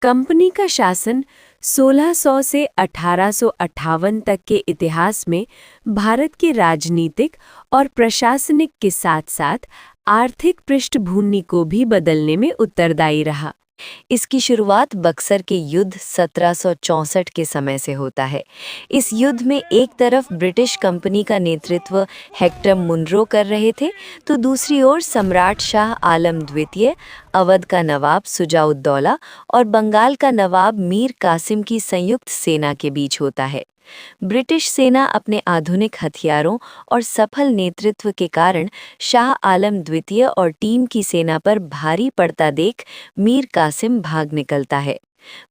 Company का शासन 1600 से 1858 तक के इतिहास में भारत के राजनीतिक और प्रशासनिक के साथ-साथ आर्थिक पृष्ठभूमि को भी बदलने में उत्तरदायी रहा। इसकी शुरुआत बक्सर के युद्ध 1764 के समय से होता है। इस युद्ध में एक तरफ ब्रिटिश कंपनी का नेतृत्व हेक्टर मुनरो कर रहे थे, तो दूसरी ओर सम्राट शाह आलम द्वितीय, अवध का नवाब सुजाउद्दौला और बंगाल का नवाब मीर कासिम की संयुक्त सेना के बीच होता है। ब्रिटिश सेना अपने आधुनिक हथियारों और सफल नेतृत्व के कारण शाह आलम द्वितीय और टीम की सेना पर भारी पड़ता देख मीर कासिम भाग निकलता है।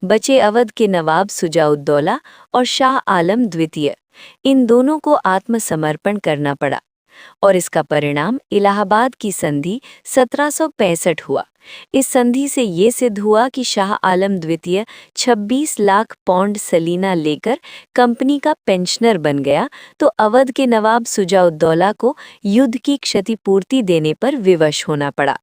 बचे अवध के नवाब सुजाउद्दौला और शाह आलम द्वितीय, इन दोनों को आत्मसमर्पण करना पड़ा और इसका परिणाम इलाहाबाद की संधि 1765 हुआ। इस संधि से ये सिद्ध हुआ कि शाह आलम द्वितीय 26 लाख पौंड सलीना लेकर कंपनी का पेंशनर बन गया, तो अवध के नवाब सुजाउद्दौला को युद्ध की क्षतिपूर्ति देने पर विवश होना पड़ा।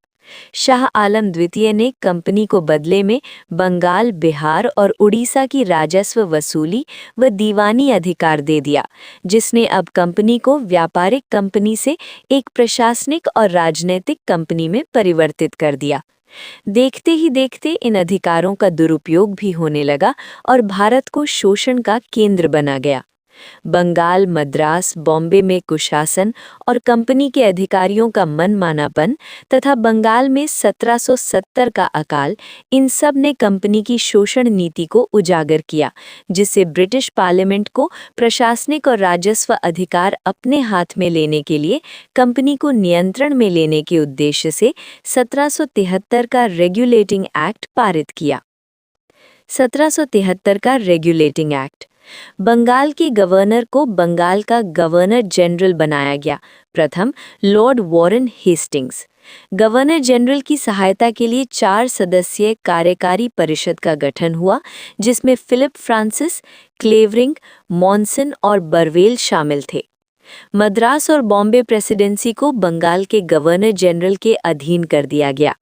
शाह आलम द्वितीय ने कंपनी को बदले में बंगाल, बिहार और उड़ीसा की राजस्व वसूली व दीवानी अधिकार दे दिया, जिसने अब कंपनी को व्यापारिक कंपनी से एक प्रशासनिक और राजनीतिक कंपनी में परिवर्तित कर दिया। देखते ही देखते इन अधिकारों का दुरुपयोग भी होने लगा और भारत को शोषण का केंद्र बना गया। बंगाल, मद्रास, बॉम्बे में कुशासन और कंपनी के अधिकारियों का मनमानापन तथा बंगाल में 1770 का अकाल, इन सब ने कंपनी की शोषण नीति को उजागर किया, जिससे ब्रिटिश पार्लियामेंट को प्रशासनिक और राजस्व अधिकार अपने हाथ में लेने के लिए कंपनी को नियंत्रण में लेने के उद्देश्य से 1773 का रेगुलेटिंग एक्ट पारित किया। 1773 का रेगुलेटिंग एक्ट। बंगाल के गवर्नर को बंगाल का गवर्नर जनरल बनाया गया। प्रथम Lord Warren Hastings. Governor general की सहायता के लिए 4 सदस्यीय कार्यकारी परिषद का गठन हुआ, जिसमें फिलिप फ्रांसिस, क्लेवरिंग, मॉनसन और बरवेल शामिल थे। मद्रास और बॉम्बे प्रेसिडेंसी को बंगाल के गवर्नर जनरल के अधीन कर दिया गया।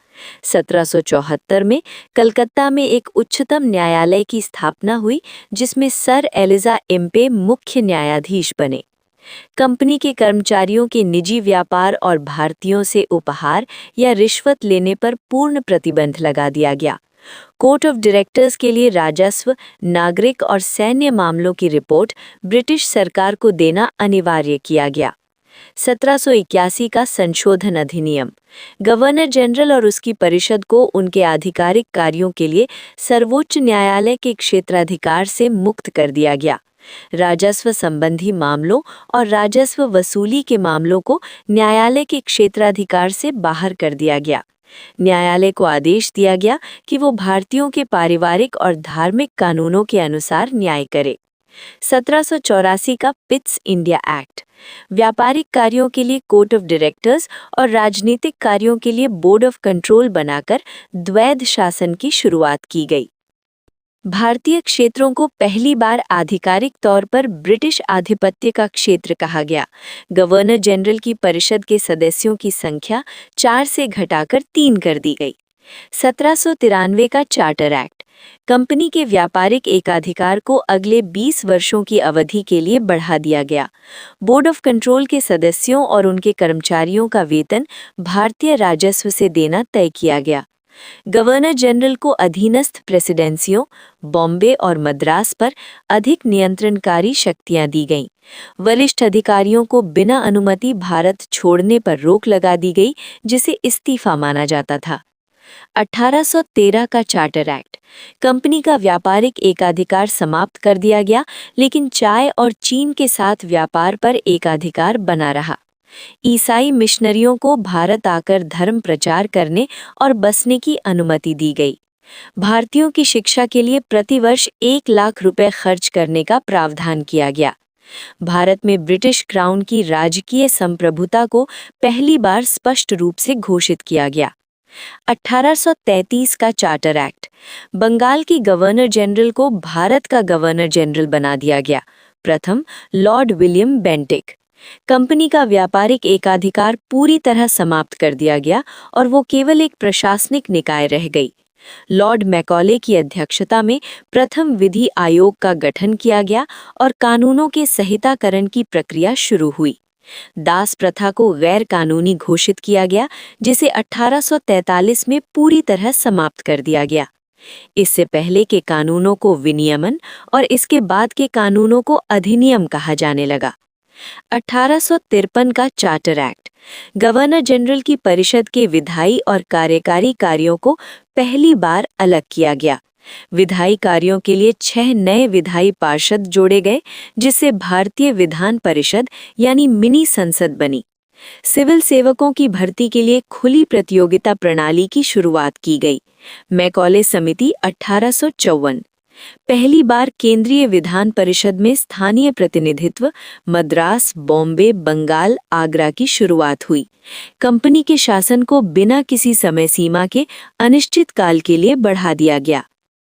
1774 में कलकत्ता में एक उच्चतम न्यायालय की स्थापना हुई, जिसमें सर एलिजा एम्पे मुख्य न्यायाधीश बने। कंपनी के कर्मचारियों के निजी व्यापार और भारतीयों से उपहार या रिश्वत लेने पर पूर्ण प्रतिबंध लगा दिया गया। कोर्ट ऑफ डायरेक्टर्स के लिए राजस्व, नागरिक और सैन्य मामलों की रिपोर्ट ब्रिटिश सरकार को देना अनिवार्य किया गया। 1781 का संशोधन अधिनियम। गवर्नर जनरल और उसकी परिषद को उनके आधिकारिक कार्यों के लिए सर्वोच्च न्यायालय के क्षेत्राधिकार से मुक्त कर दिया गया। राजस्व संबंधी मामलों और राजस्व वसूली के मामलों को न्यायालय के क्षेत्राधिकार से बाहर कर दिया गया। न्यायालय को आदेश दिया गया कि वो भारतीयों के पारिवारिक और धार्मिक कानूनों के अनुसार न्याय करे। 1784 का पिट्स इंडिया एक्ट। व्यापारिक कार्यों के लिए कोर्ट ऑफ डायरेक्टर्स और राजनीतिक कार्यों के लिए बोर्ड ऑफ कंट्रोल बनाकर द्वैध शासन की शुरुआत की गई। भारतीय क्षेत्रों को पहली बार आधिकारिक तौर पर ब्रिटिश आधिपत्य का क्षेत्र कहा गया। गवर्नर जनरल की परिषद के सदस्यों की संख्या 4 से घटाकर 3 कर दी गई। 1793 का चार्टर एक्ट। कंपनी के व्यापारिक एकाधिकार को अगले 20 वर्षों की अवधि के लिए बढ़ा दिया गया। बोर्ड ऑफ कंट्रोल के सदस्यों और उनके कर्मचारियों का वेतन भारतीय राजस्व से देना तय किया गया। गवर्नर जनरल को अधीनस्थ प्रेसिडेंसियों बॉम्बे और मद्रास पर अधिक नियंत्रणकारी शक्तियां दी गईं। वरिष्ठ अधिकारियों को बिना अनुमति भारत छोड़ने पर रोक लगा दी गई, जिसे इस्तीफा माना जाता था। 1813 का चार्टर एक्ट। कंपनी का व्यापारिक एकाधिकार समाप्त कर दिया गया, लेकिन चाय और चीन के साथ व्यापार पर एकाधिकार बना रहा। ईसाई मिशनरियों को भारत आकर धर्म प्रचार करने और बसने की अनुमति दी गई। भारतीयों की शिक्षा के लिए प्रतिवर्ष 1 लाख रुपए खर्च करने का प्रावधान किया गया। भारत में ब्रिटिश क्राउन की राजकीय संप्रभुता को पहली बार स्पष्ट रूप से घोषित किया गया। 1833 का चार्टर एक्ट। बंगाल की गवर्नर जनरल को भारत का गवर्नर जनरल बना दिया गया। प्रथम लॉर्ड विलियम बेंटिक। कंपनी का व्यापारिक एकाधिकार पूरी तरह समाप्त कर दिया गया और वो केवल एक प्रशासनिक निकाय रह गई। लॉर्ड मैकॉले की अध्यक्षता में प्रथम विधि आयोग का गठन किया गया और कानूनों के संहिताकरण की प्रक्रिया शुरू हुई। दास प्रथा को गैर कानूनी घोषित किया गया, जिसे 1843 में पूरी तरह समाप्त कर दिया गया। इससे पहले के कानूनों को विनियमन और इसके बाद के कानूनों को अधिनियम कहा जाने लगा। 1853 का चार्टर एक्ट गवर्नर जनरल की परिषद के विधायी और कार्यकारी कार्यों को पहली बार अलग किया गया। विधायी कार्यों के लिए 6 नए विधायी पार्षद जोड़े गए, जिससे भारतीय विधान परिषद यानी मिनी संसद बनी। सिविल सेवकों की भर्ती के लिए खुली प्रतियोगिता प्रणाली की शुरुआत की गई। मैकॉले समिति 1854। पहली बार केंद्रीय विधान परिषद में स्थानीय प्रतिनिधित्व मद्रास, बॉम्बे, बंगाल, आगरा की शुरुआत हुई। कंपनी के शासन को बिना किसी समय सीमा के अनिश्चित काल के लिए बढ़ा दिया गया।